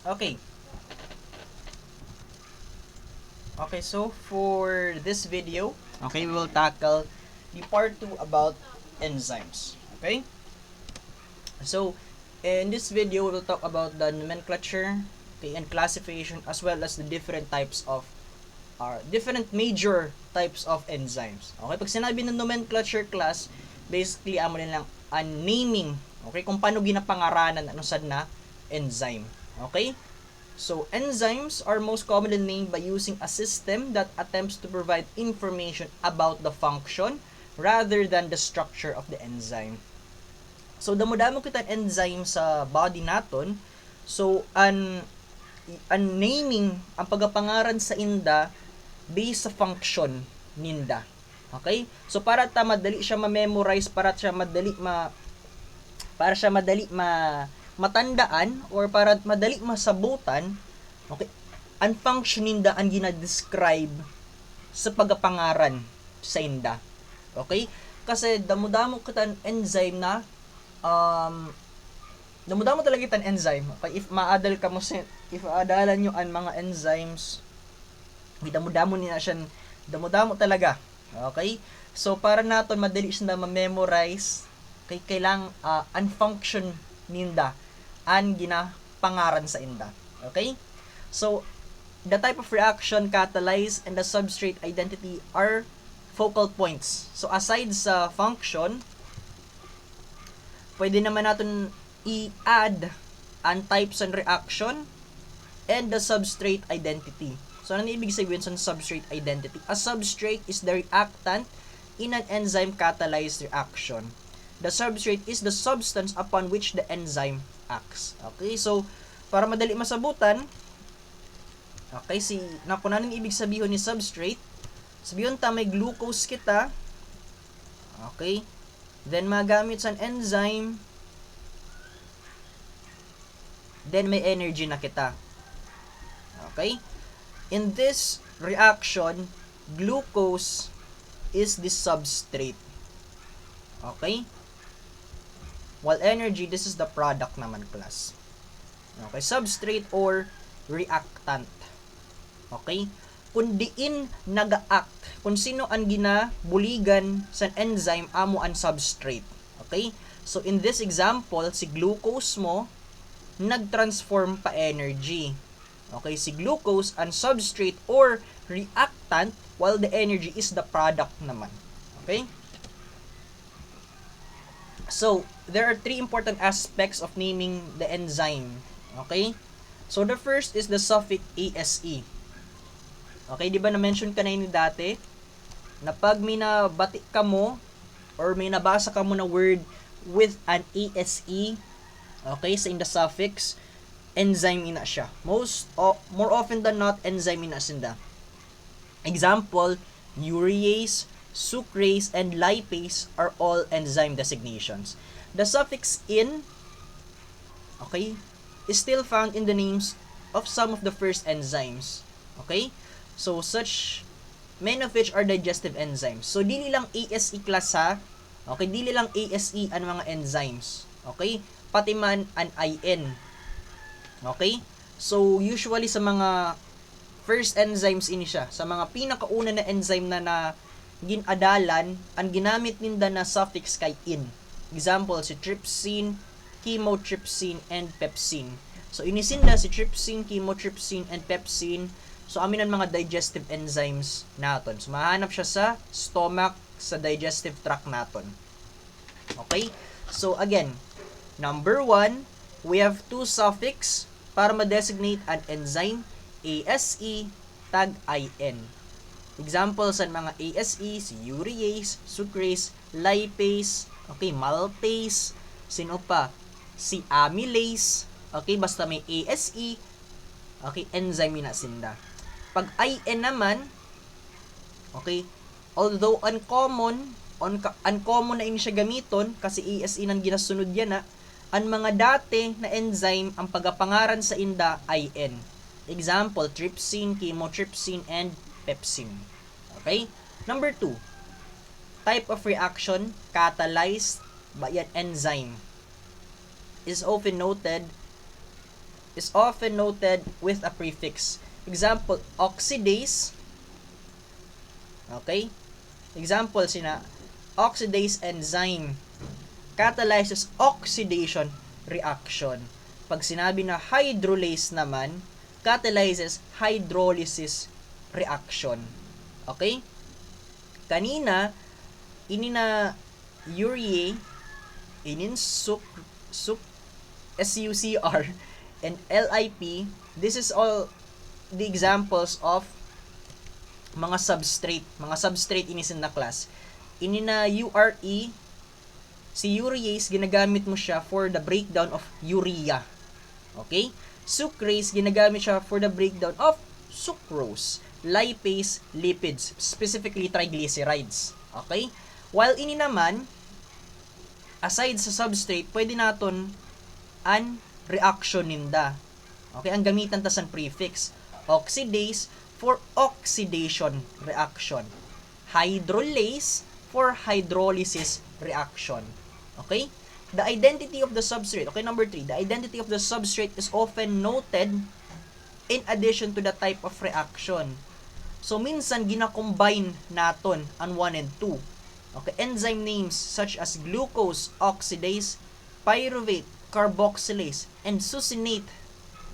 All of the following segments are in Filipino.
Okay. Okay, so for this video, okay, we will tackle the part 2 about enzymes. Okay? So, in this video, we will talk about the nomenclature, okay, and classification, as well as the different types of different major types of enzymes. Okay, pag sinabi ng nomenclature class, basically amo nilang naming, okay, kung paano ginapangaranan ano sad na enzyme. Okay? So, enzymes are most commonly named by using a system that attempts to provide information about the function rather than the structure of the enzyme. So, damo-damo kita enzyme sa body naton. So, an naming, ang pagapangaran sa inda based sa function ninda. Okay? So, para ta madali siya ma-memorize, para siya madali matandaan or para madali masabutan, okay, ang function ninda ang gina-describe sa pagapangaran sa inda. Okay? Kasi damo-damo kita enzyme na damo-damo talaga kita enzyme. Okay? If aadalan nyo ang mga enzymes, damo-damo niya siya, damo-damo talaga. Okay? So, para naton madali siya na ma-memorize, kay kailang ang function ninda an ginapangaran sa inda. Okay? So, the type of reaction catalyzed and the substrate identity are focal points. So, aside sa function, pwede naman natin i-add ang types and reaction and the substrate identity. So, ano ibig sabihin sa substrate identity? A substrate is the reactant in an enzyme catalyzed reaction. The substrate is the substance upon which the enzyme acts. Okay, so para madali masabutan, okay, kung anong ibig sabihin ni substrate, sabihin ta may glucose kita, okay, then magamit sa enzyme, then may energy na kita. Okay, in this reaction, glucose is the substrate. Okay, while energy, this is the product naman class. Okay, substrate or reactant. Okay, kung diin naga-act, kung sino ang ginabuligan sa enzyme, amo ang substrate. Okay, so in this example, si glucose mo nag-transform pa energy. Okay, si glucose ang substrate or reactant, while the energy is the product naman. Okay, so there are three important aspects of naming the enzyme. Okay? So the first is the suffix ASE. Okay, di ba na-mention ka na yun dati? Na pag may nabati ka mo or may nabasa ka mo na word with an ASE, okay, sa in the suffix, enzyme ina siya. More often than not, enzyme ina sinda. Example, urease, sucrase, and lipase are all enzyme designations. The suffix in, okay, is still found in the names of some of the first enzymes. Okay? So, such, many of which are digestive enzymes. So, dili lang ASE class ha. Okay? Dili lang ASE ang mga enzymes. Okay? Pati man an IN. Okay? So, usually sa mga first enzymes ini siya. Sa mga pinakauna na enzyme na ginadalan, ang ginamit ninda na suffix kay in. Example, si trypsin, chymotrypsin, and pepsin. So, inisinda si trypsin, chymotrypsin, and pepsin. So, amin ang mga digestive enzymes naton. So, mahanap siya sa stomach, sa digestive tract naton. Okay? So, again, number 1, we have two suffix para ma-designate an enzyme, ASE, tag IN. Example sa mga ASE, si urease, sucrase, lipase, okay, maltase, sino pa? Si amylase, okay, basta may ASE, okay, enzyme na sinda. Pag IN naman, okay, although uncommon na ini siya gamiton, kasi ASE nang ginasunod yan na, ang mga dati na enzyme, ang pagapangaran sa inda, IN. Example, trypsin, chymotrypsin, and pepsin. Okay? Number 2, type of reaction catalyzed by an enzyme is often noted is often noted with a prefix. Example, oxidase. Okay? Example sina oxidase enzyme catalyzes oxidation reaction. Pag sinabi na hydrolase naman, catalyzes hydrolysis reaction. Okay? Kanina, inina urea, inin SUCR, and LIP. This is all the examples of mga substrate. Mga substrate inisin na class. Inina URE, si urease, ginagamit mo siya for the breakdown of urea. Okay? Sucrase, ginagamit siya for the breakdown of sucrose. Lipase, lipids, specifically triglycerides. Okay? While ini naman, aside sa substrate, pwede naton an reaction ninda. Okay? Ang gamitan ta sa prefix. Oxidase for oxidation reaction. Hydrolase for hydrolysis reaction. Okay? The identity of the substrate. Okay, number 3. The identity of the substrate is often noted in addition to the type of reaction. So, minsan, gina-combine naton ang 1 and 2. Okay, enzyme names such as glucose oxidase, pyruvate, carboxylase, and succinate.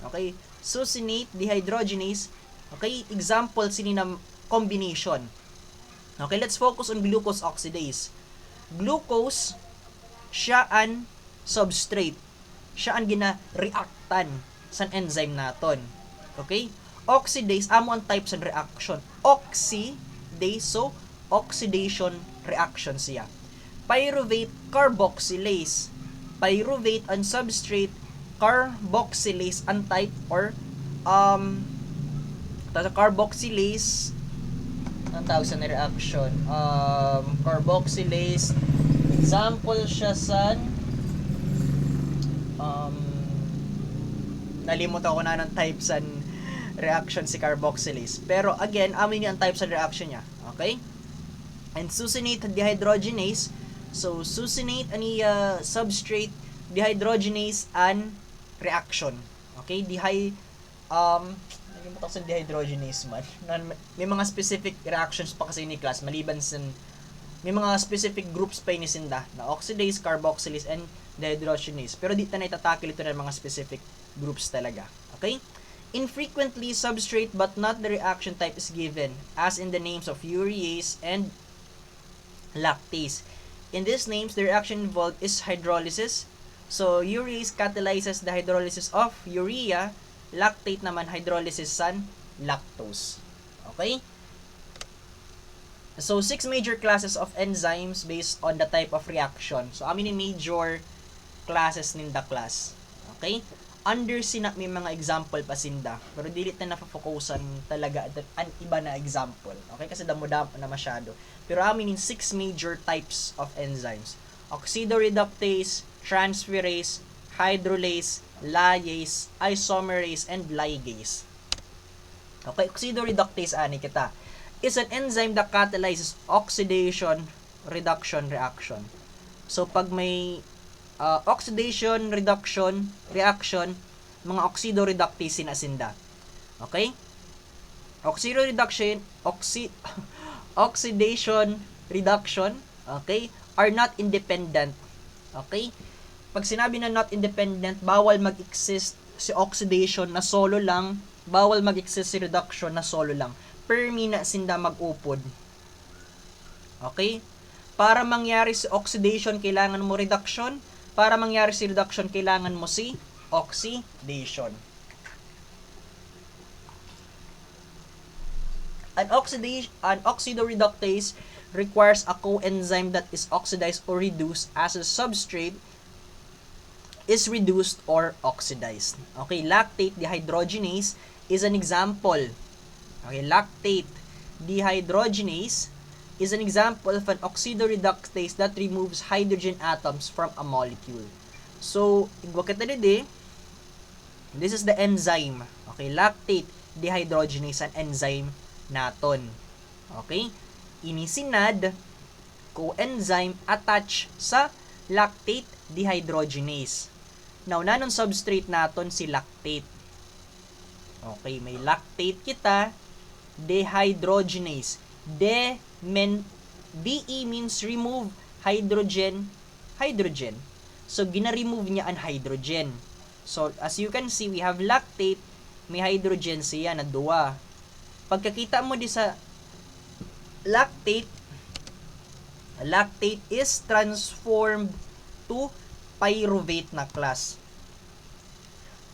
Okay, succinate dehydrogenase. Okay, example sini na combination. Okay, let's focus on glucose oxidase. Glucose, siya an substrate. Siya ang gina-reactan sa enzyme naton. Okay? Oxidase, amo ang type sa reaction. Oxidase, so oxidation reaction siya. Pyruvate, carboxylase. Pyruvate ang substrate, carboxylase ang type or carboxylase ang tawag sa reaction. Carboxylase, example siya sa nalimot ako na ng type sa reaction si carboxylase. Pero again, amin yung type sa reaction niya. Okay? And succinate dehydrogenase. So, succinate ani substrate dehydrogenase and reaction. Okay? Nalimutan ko sa dehydrogenase man. May mga specific reactions pa kasi ni class maliban sa may mga specific groups pa inisinda na oxidase, carboxylase, and dehydrogenase. Pero dito na itatakil ito ng mga specific groups talaga. Okay? Infrequently, substrate but not the reaction type is given, as in the names of urease and lactase. In these names, the reaction involved is hydrolysis. So, urease catalyzes the hydrolysis of urea. Lactate naman hydrolysis sa lactose. Okay? So, 6 major classes of enzymes based on the type of reaction. So, amin yung major classes ninda class. Okay? Under sina may mga example pa sinda. Pero dilit na napafokusan talaga an iba na example. Okay? Kasi damo-damo na masyado. Pero amin yung 6 major types of enzymes. Oxidoreductase, transferase, hydrolase, lyase, isomerase, and ligase. Okay? Oxidoreductase ani kita is an enzyme that catalyzes oxidation reduction reaction. So, pag may oxidation reduction reaction, mga oxidoreductase sinasinda. Okay? Oxidation reduction, okay, are not independent. Okay? Pag sinabi na not independent, bawal mag-exist si oxidation na solo lang, bawal mag-exist si reduction na solo lang. Permi na sinda mag-upod. Okay? Para mangyari si oxidation, kailangan mo reduction. Para mangyari si reduction, kailangan mo si oxidation. An oxidoreductase requires a coenzyme that is oxidized or reduced as a substrate is reduced or oxidized. Okay, lactate dehydrogenase is an example. Okay, lactate dehydrogenase is an example of an oxidoreductase that removes hydrogen atoms from a molecule. So, this is the enzyme. Okay, lactate dehydrogenase, an enzyme naton. Okay? Inisinad coenzyme attached sa lactate dehydrogenase. Now, nanong substrate naton si lactate. Okay, may lactate kita, dehydrogenase. DE means remove, hydrogen. So, gina-remove niya ang hydrogen. So, as you can see, we have lactate, may hydrogen siya na duwa. Pagkakita mo di sa lactate is transformed to pyruvate na class.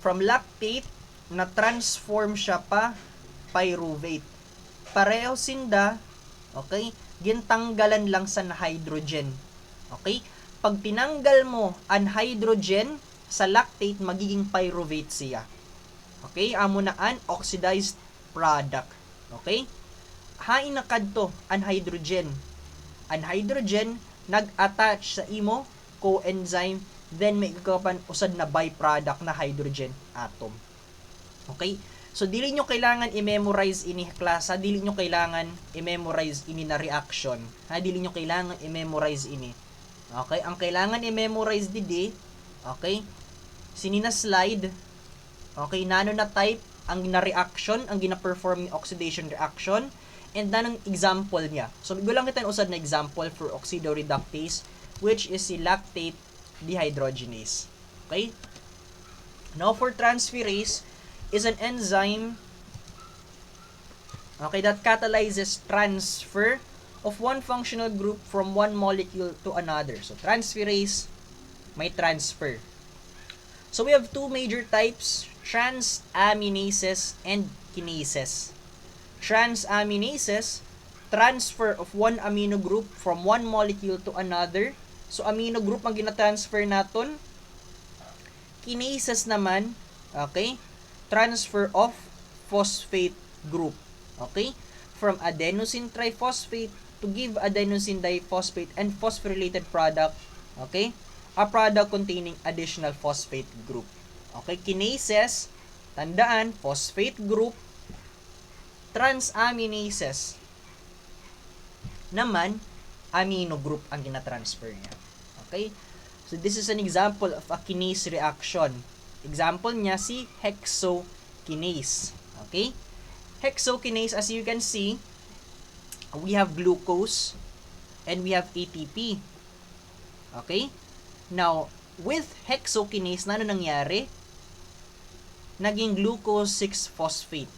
From lactate, na-transform siya pa pyruvate. Pareho sinda, okay? Gintanggalan lang sa hydrogen. Okay? Pag tinanggal mo ang hydrogen sa lactate, magiging pyruvate siya. Okay? Amo na an oxidized product. Okay? Hain na kadto ang hydrogen. Ang hydrogen nag-attach sa imo coenzyme, then may kapan usad na byproduct na hydrogen atom. Okay? So, dili nyo kailangan i-memorize ini klasa, dili nyo kailangan i-memorize ini na reaction. Ha? Dili nyo kailangan i-memorize ini. Okay? Ang kailangan i-memorize didi, okay? Sinina slide, okay? Nano na type ang na-reaction, ang gina-perform ni oxidation reaction, and nanong example niya. So, gulang kita usad na example for oxidoreductase, which is si lactate dehydrogenase. Okay? Now, for transferase, is an enzyme, okay, that catalyzes transfer of one functional group from one molecule to another. So, transferase, may transfer. So, we have two major types, transaminases and kinases. Transaminases, transfer of one amino group from one molecule to another. So, amino group ang gina-transfer naton. Kinases naman, okay, transfer of phosphate group. Okay? From adenosine triphosphate to give adenosine diphosphate and phosphorylated product. Okay? A product containing additional phosphate group. Okay? Kinases, tandaan, phosphate group. Transaminases naman, amino group ang gina-transfer niya. Okay? So, this is an example of a kinase reaction. Example niya si hexokinase. Okay? Hexokinase, as you can see, we have glucose and we have ATP. Okay? Now, with hexokinase, na ano nangyari? Naging glucose 6-phosphate.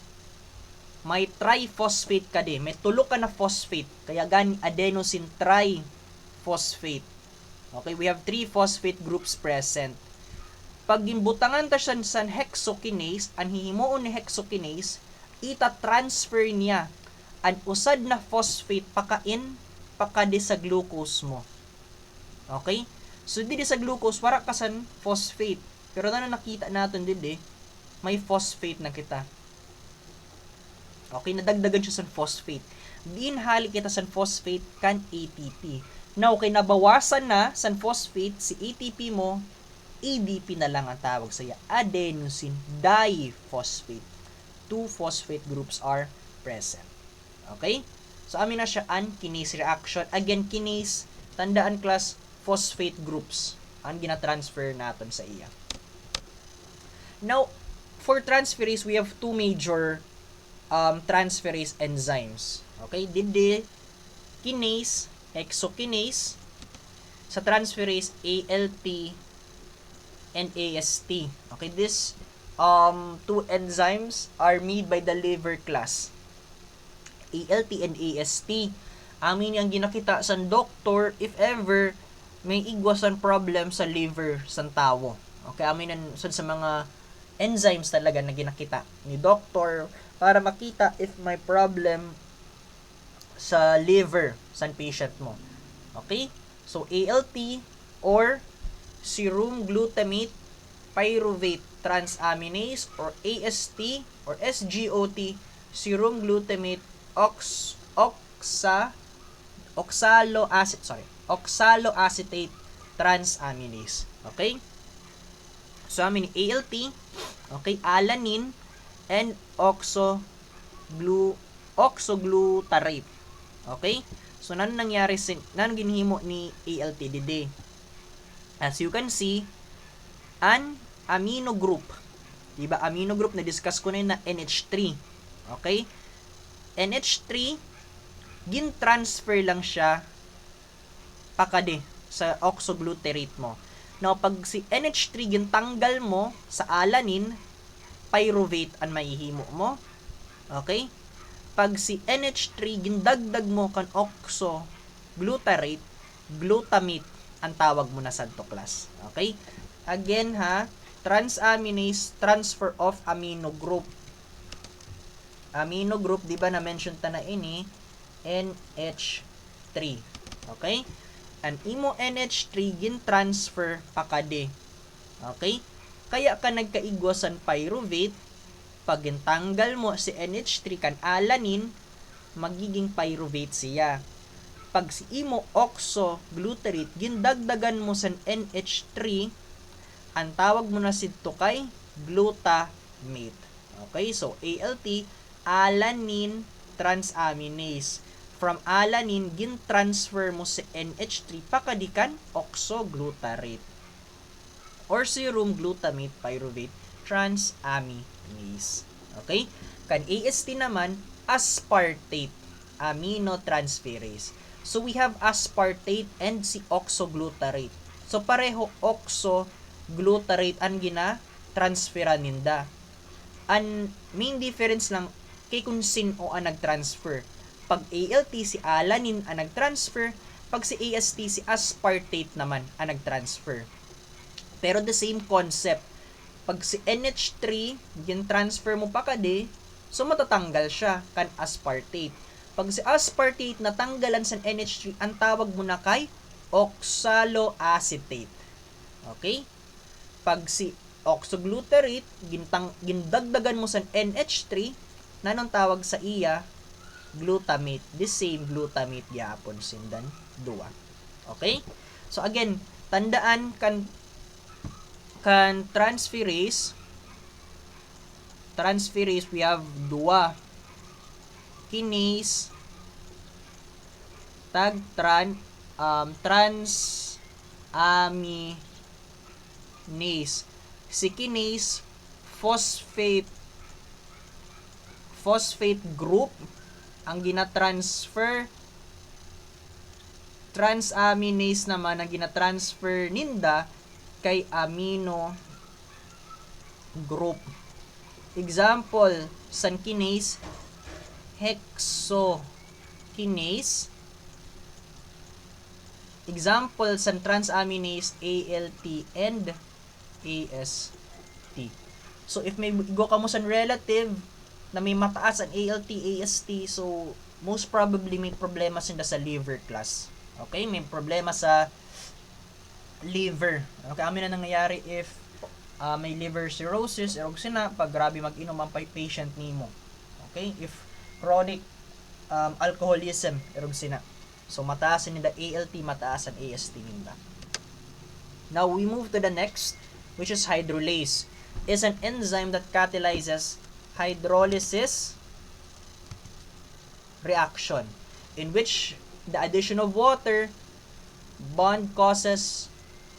May triphosphate ka din. May tulo ka na phosphate. Kaya gani adenosine triphosphate. Okay? We have 3 phosphate groups present. Pag ginbutangan ta siya sa hexokinase, ang hihimuon ni hexokinase, ita-transfer niya ang usad na phosphate pakadi sa glucose mo. Okay? So, didi sa glucose, wala ka sa phosphate. Pero na nakita natin didi, may phosphate na kita. Okay? Nadagdagan siya sa phosphate. Diin hali kita sa phosphate kan ATP. Now, okay, nabawasan na sa phosphate, si ATP mo, ADP na lang ang tawag sa iya, adenosine diphosphate. 2 phosphate groups are present. Okay? So, amin na siya ang kinase reaction. Again, kinase, tandaan class, phosphate groups ang gina-transfer natin sa iya. Now, for transferase, we have 2 major transferase enzymes. Okay? Didi, kinase, hexokinase, sa transferase, ALT, and AST. Okay, this 2 enzymes are made by the liver class. ALT and AST. Amin ang ginakita sa doktor if ever may igwasan problem sa liver sa tao. Okay, amin ang sa mga enzymes talaga na ginakita ni doktor para makita if may problem sa liver sa patient mo. Okay? So, ALT or serum glutamate pyruvate transaminase or AST or SGOT, serum glutamate oxaloacetate transaminase. Okay? So, amin ALT, okay, alanine and oxoglutarate. Okay? So, nano nangyari, nano ginhimo ni ALT didi? As you can see, an amino group. Diba, amino group na discuss ko na yun na NH3. Okay? NH3, gin-transfer lang siya pakade sa oxoglutarate mo. Now, pag si NH3 gintanggal mo sa alanine, pyruvate ang maihimo mo. Okay? Pag si NH3 gindagdag mo kan oxoglutarate, glutamate ang tawag mo na sadto class. Okay? Again ha, transaminase, transfer of amino group. Amino group, di ba na-mention ta na ini? NH3. Okay? An imo NH3 gin-transfer pakade. Okay? Kaya ka nagkaigwasan pyruvate, pag gintanggal mo si NH3 kan alanine, magiging pyruvate siya. Pag si imo oxoglutarate, gindagdagan mo sa NH3, ang tawag mo na sidto kay glutamate. Okay, so ALT, alanine transaminase. From alanine, gin-transfer mo si NH3 pakadikan oxoglutarate. Or serum glutamate pyruvate transaminase. Okay? Kan AST naman, aspartate aminotransferase. So we have aspartate and si oxoglutarate. So pareho oxoglutarate ang gina-transferan ninda. Ang main difference lang kay kung sino ang nag-transfer. Pag ALT si alanine ang nag-transfer, pag si AST si aspartate naman ang nag-transfer. Pero the same concept. Pag si NH3, gin-transfer mo pa kadi, so matatanggal siya kan aspartate. Pag si aspartate natanggalan sa NH3, ang tawag mo na kay oxaloacetate. Okay? Pag si oxoglutarate, gindagdagan mo sa NH3, nanong tawag sa iya? Glutamate. The same glutamate yapon sindan duwa. Okay? So again, tandaan kan transferase we have dua kinase tag transaminase. Si kinase phosphate group ang gina-transfer, transaminase naman ang gina-transfer ninda kay amino group. Example, san kinase, hexokinase. Example, san transaminase, ALT and AST. So, if may igo ka mo san relative na may mataas ang ALT, AST, so, most probably may problema sinda sa liver class. Okay? May problema sa liver. Okay, amin na nangyayari if may liver cirrhosis, erog sina, pag grabe mag-inom ang patient nimo. Okay? If chronic alcoholism, erog sina. So, mataas nila ALT, mataas ang AST nila. Now, we move to the next, which is hydrolase. Is an enzyme that catalyzes hydrolysis reaction, in which the addition of water bond causes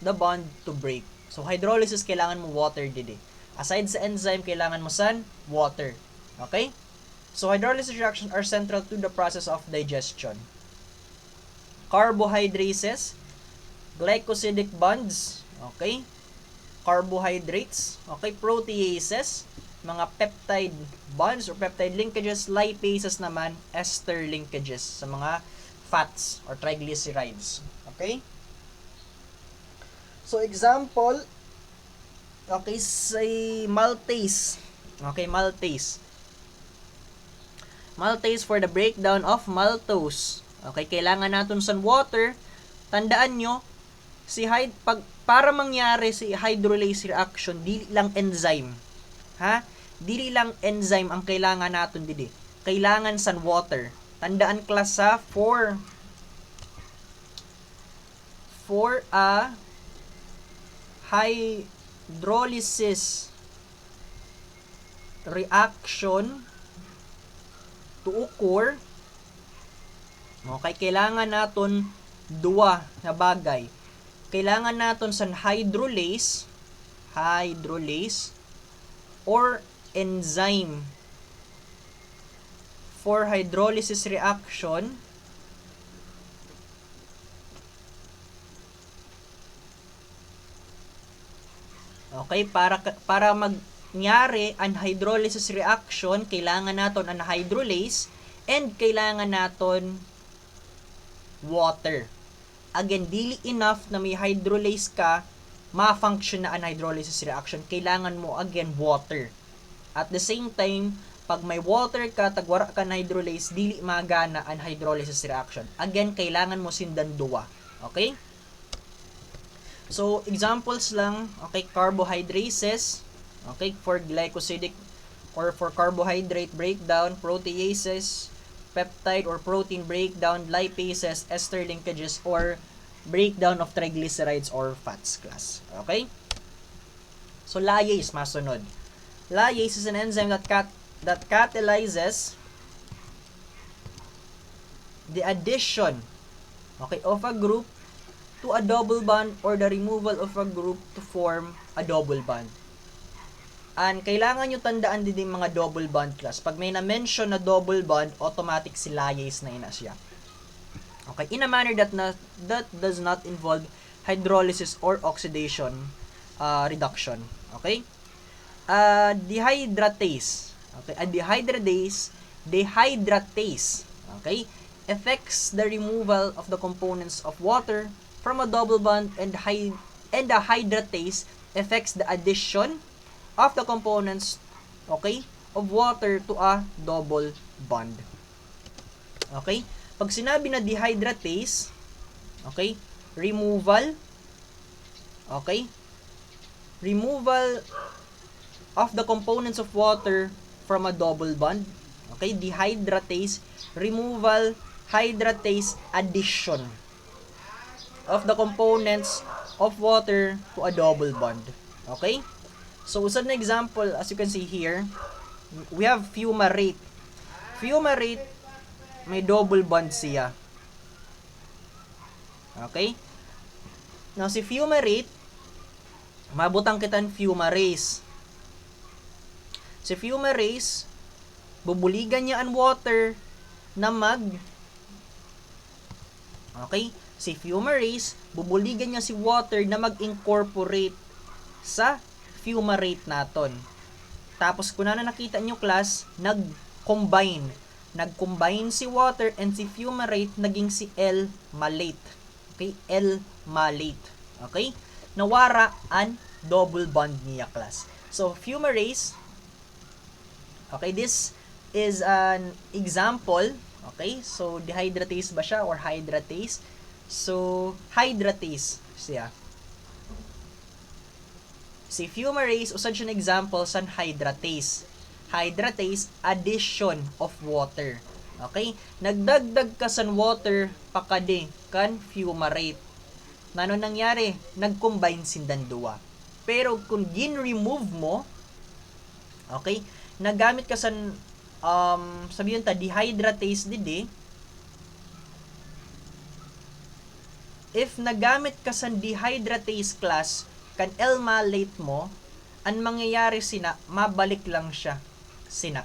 the bond to break. So, hydrolysis, kailangan mo water didi. Aside sa enzyme, kailangan mo san? Water. Okay? So, hydrolysis reactions are central to the process of digestion. Carbohydrases, glycosidic bonds, okay? Carbohydrates, okay? Proteases, mga peptide bonds or peptide linkages, lipases naman, ester linkages sa mga fats or triglycerides. Okay? So, example, okay, say maltase. Okay, maltase. Maltase for the breakdown of maltose. Okay, kailangan natin sa water. Tandaan nyo, para mangyari si hydrolase reaction, dili lang enzyme. Ha? Dili lang enzyme ang kailangan natin didi. Kailangan sa water. Tandaan class sa for a hydrolysis reaction to occur, okay, kailangan naton dua na bagay. Kailangan naton sa hydrolase hydrolase or enzyme for hydrolysis reaction okay, para mangyari ang hydrolysis reaction, kailangan naton ang hydrolase and kailangan naton water. Again, dili enough na may hydrolase ka, ma-function na ang hydrolysis reaction. Kailangan mo, again, water. At the same time, pag may water ka, tagwara ka na hydrolase, dili magana ang hydrolysis reaction. Again, kailangan mo sindan duwa. Okay? So, examples lang, okay, carbohydrases, okay, for glycosidic or for carbohydrate breakdown, proteases, peptide or protein breakdown, lipases, ester linkages, or breakdown of triglycerides or fats class. Okay? So, lyase, masunod. Lyase is an enzyme that catalyzes the addition, okay, of a group to a double bond or the removal of a group to form a double bond. And kailangan nyo tandaan din yung mga double bond class. Pag may na-mention na double bond, automatic si lyase na ina siya. Okay, in a manner that does not involve hydrolysis or oxidation reduction. Okay? Dehydratase. Okay, a dehydratase, okay, affects the removal of the components of water from a double bond, and the hydratase affects the addition of the components, okay, of water to a double bond. Okay? Pag sinabi na dehydratase, okay, removal of the components of water from a double bond, okay, dehydratase, removal, hydratase, addition of the components of water to a double bond. Okay? So, usad na example, as you can see here, we have fumarate. Fumarate, may double bond siya. Okay? Now, si fumarate, mabutang kitan fumarase. Si fumarase, bubuligan niya ang water na okay? Si fumarase, bubuligan niya si water na mag-incorporate sa fumarate naton. Tapos, kung na nakita nyo class, nag-combine si water and si fumarate, naging si L-malate. Okay? L-malate. Okay? Nawara ang double bond niya class. So, fumarase, okay, this is an example. Okay? So, dehydratase ba siya or hydratase? So, hydratase siya. Si fumarase, usad siya ng example sa hydratase. Hydratase, addition of water. Okay? Nagdagdag ka sa water, pakadi, kan fumarate. Nano nangyari? Nag-combine sindan duwa. Pero kung gin-remove mo, okay, nagamit ka sa, sabihin ta, dehydratase didi, if nagamit ka sa dehydratase class, kan L-malate mo, ang mangyayari sina, mabalik lang siya sina.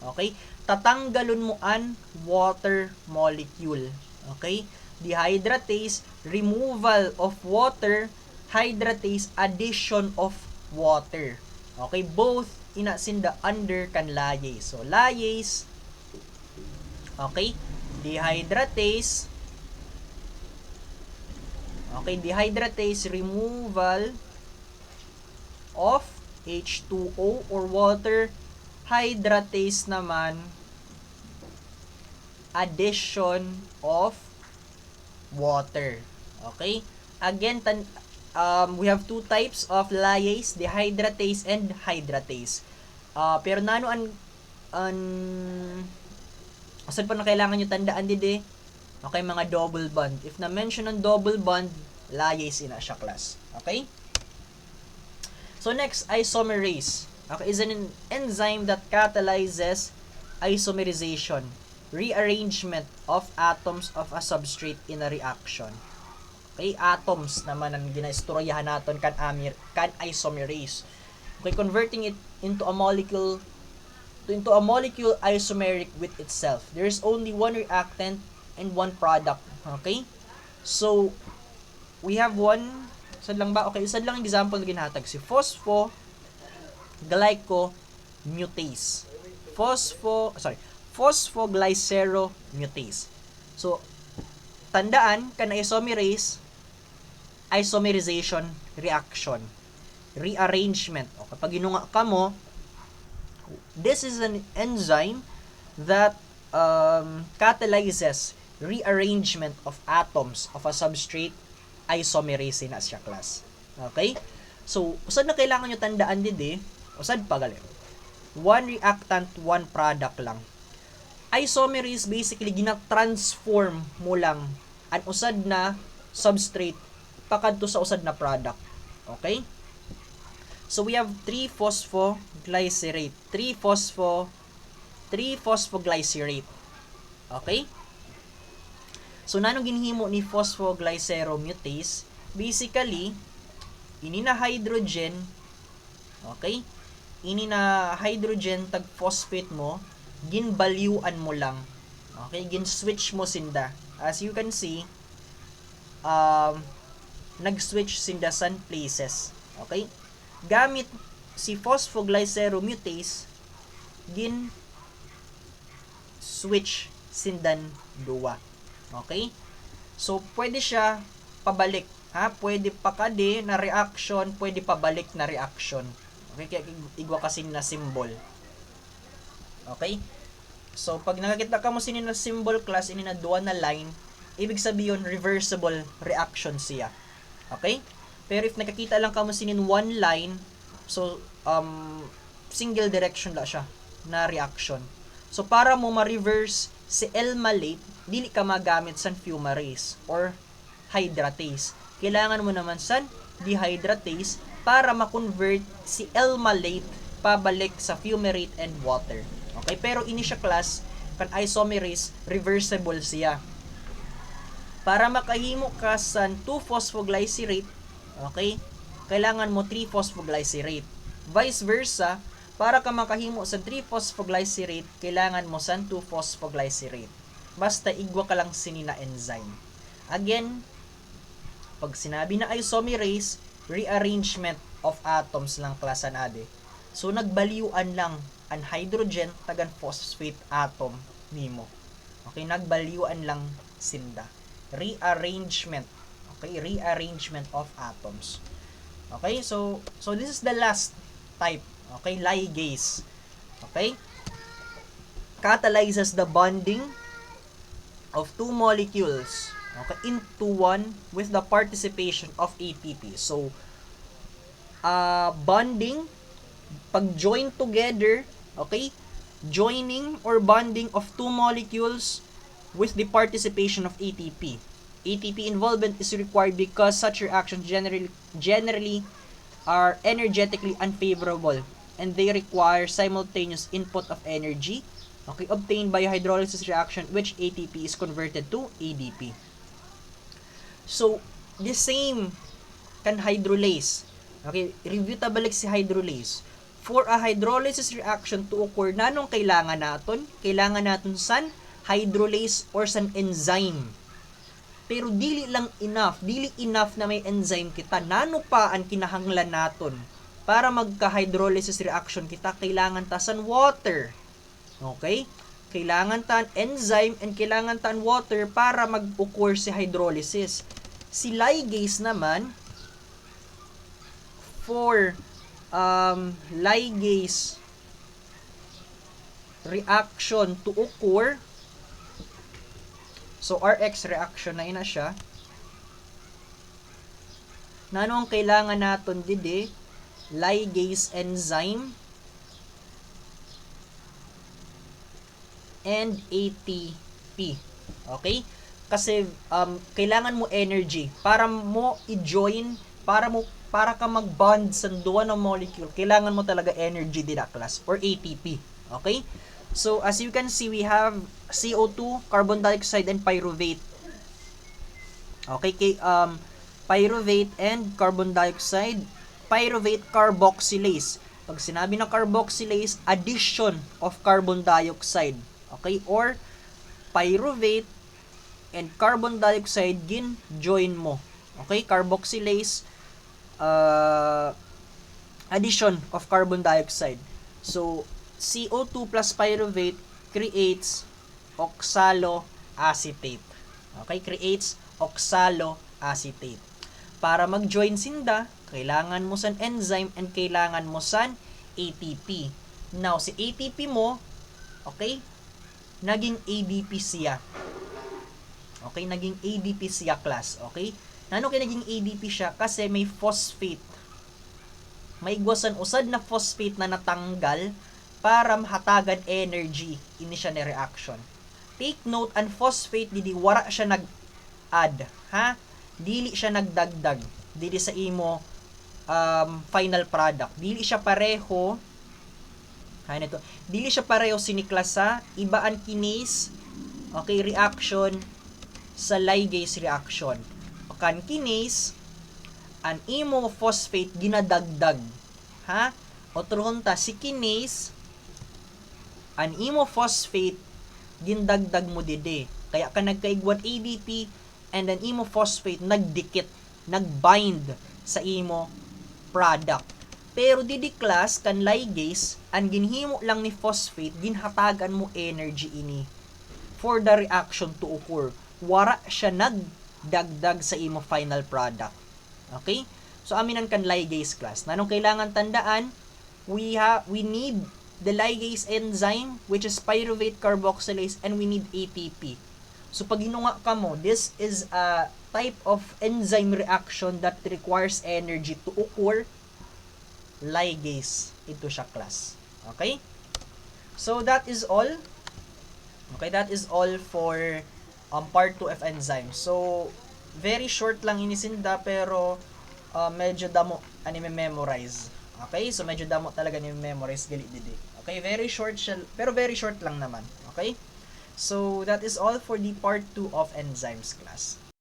Okay? Tatanggalon mo an water molecule. Okay? Dehydratase, removal of water, hydratase, addition of water. Okay? Both inasinda under kan lyase. So, lyase, okay? Dehydratase, okay, dehydratase, removal of H2O or water, hydratase naman, addition of water. Okay? Again, we have two types of lyase, dehydratase and hydratase. Pero nano asan pa na kailangan nyo tandaan dide? Okay, mga double bond. If na-mention ang double bond, lyase ina siya class. Okay? So next, isomerase. Okay, is an enzyme that catalyzes isomerization, rearrangement of atoms of a substrate in a reaction. Okay, atoms naman ang ginaistoryahan naton kan isomerase. Okay, converting it into a molecule isomeric with itself. There is only one reactant and one product. Okay? So, we have one, isa lang ba? Okay, isa lang example na ginhatag. Si phosphoglyceromutase. Phosphoglyceromutase. So, tandaan, kan isomerization reaction. Rearrangement. O, kapag ginunga ka mo, this is an enzyme that catalyzes rearrangement of atoms of a substrate isomerase na siya class. Okay? So, usad na kailangan nyo tandaan din usad pa galing. One reactant, one product lang. Isomerase basically gina-transform mo lang ang usad na substrate pakadto sa usad na product. Okay? So we have 3-phosphoglycerate. 3-phosphoglycerate. Okay? So nanong ginhimo ni phosphoglyceromutase? Basically, ini na hydrogen, okay? Ini na hydrogen tag phosphate mo, ginbalyuan mo lang. Okay? Gin-switch mo sinda. As you can see, nag-switch sinda san places. Okay? Gamit si phosphoglyceromutase, gin switch sindan duwa. Okay? So, pwede siya pabalik. Ha? Pwede pa kadi na reaction, pwede pabalik na reaction. Okay? Kaya igwa kasi na symbol. Okay? So, pag nakakita ka mo sinin na symbol class, ini na duwa na line, ibig sabihin reversible reaction siya. Okay? Pero if nakakita lang ka mo sinin one line, so, single direction la siya na reaction. So, para mo ma-reverse si L-malate, dili ka magamit sa fumarase or hydratase. Kailangan mo naman sa dehydratase para ma-convert si L-malate pabalik sa fumarate and water. Okay? Pero ini siya class, kan isomerase, reversible siya. Para makahimo ka sa 2-phosphoglycerate, okay, kailangan mo 3-phosphoglycerate. Vice versa, para ka makahimo sa 3-phosphoglycerate, kailangan mo sa 2-phosphoglycerate. Basta igwa ka lang sinina enzyme. Again, pag sinabi na isomerase, rearrangement of atoms lang klasa nade. So, nagbaliuan lang ang hydrogen tagan phosphate atom nimo. Okay, nagbaliuan lang sinda. Rearrangement. Okay, rearrangement of atoms. Okay, so this is the last type. Okay, ligase. Okay, catalyzes the bonding of two molecules, okay, into one with the participation of ATP. So, bonding, pag join together, okay, joining or bonding of two molecules with the participation of ATP. ATP involvement is required because such reactions generally are energetically unfavorable and they require simultaneous input of energy, okay, obtained by a hydrolysis reaction which ATP is converted to ADP. So, the same kan hydrolase. Okay, review ta balik si hydrolase. For a hydrolysis reaction to occur, nanong kailangan naton? Kailangan naton san hydrolase or san enzyme. Pero dili enough na may enzyme kita. Nano pa ang kinahanglan naton para magka-hydrolysis reaction kita? Kailangan ta san water. Okay? Kailangan ta enzyme and kailangan ta water para mag-occur si hydrolysis. Si ligase naman, for ligase reaction to occur, so RX reaction na ina siya, nanong kailangan naton didi? Ligase enzyme and ATP. Okay? Kasi kailangan mo energy para mo i-join, para ka mag-bond sa duwa ng molecule. Kailangan mo talaga energy din na class or ATP. Okay? So as you can see, we have CO2, carbon dioxide and pyruvate. Okay, pyruvate and carbon dioxide, pyruvate carboxylase. Pag sinabi na carboxylase, addition of carbon dioxide. Okay, or pyruvate and carbon dioxide gin join mo. Okay, carboxylase, addition of carbon dioxide. So, CO2 plus pyruvate creates oxaloacetate. Okay, creates oxaloacetate. Para mag-join sinda, kailangan mo san enzyme and kailangan mo san ATP. Now, si ATP mo, okay, naging ADP siya. Okay, naging ADP siya class. Okay? Nano kay naging ADP siya? Kasi may phosphate. May igwasan usad na phosphate na natanggal para mahatagan energy ini siya ni reaction. Take note, ang phosphate dili wara siya nag-add, ha? Dili siya nagdagdag dili sa imo final product. Dili siya pareho nito. Dili siya pareho siniklas sa ibaan kinase, okay, reaction sa ligase reaction. Kan kinase, an imo phosphate ginadagdag, ha? O turhon ta si kinase, an imo phosphate gindagdag mo dide. Kaya ka nagkaigwan ADP and an imo phosphate nagdikit, nagbind sa imo product. Pero didi class kan ligase, ang ginhimo lang ni phosphate ginhatagan mo energy ini for the reaction to occur. Wara siya nagdagdag sa imo final product. Okay? So aminan kan ligase class. Nanong kailangan tandaan, we need the ligase enzyme which is pyruvate carboxylase and we need ATP. So pag hinunga ka mo, this is a type of enzyme reaction that requires energy to occur. Ligase ito siya class. Okay? So that is all. Okay, that is all for part 2 of enzyme. So very short lang inisinda pero medyo damo ani memorize. Okay? So medyo damo talaga ni memorize gali didi. Okay, very short siya, pero very short lang naman. Okay? So that is all for the part 2 of enzymes class.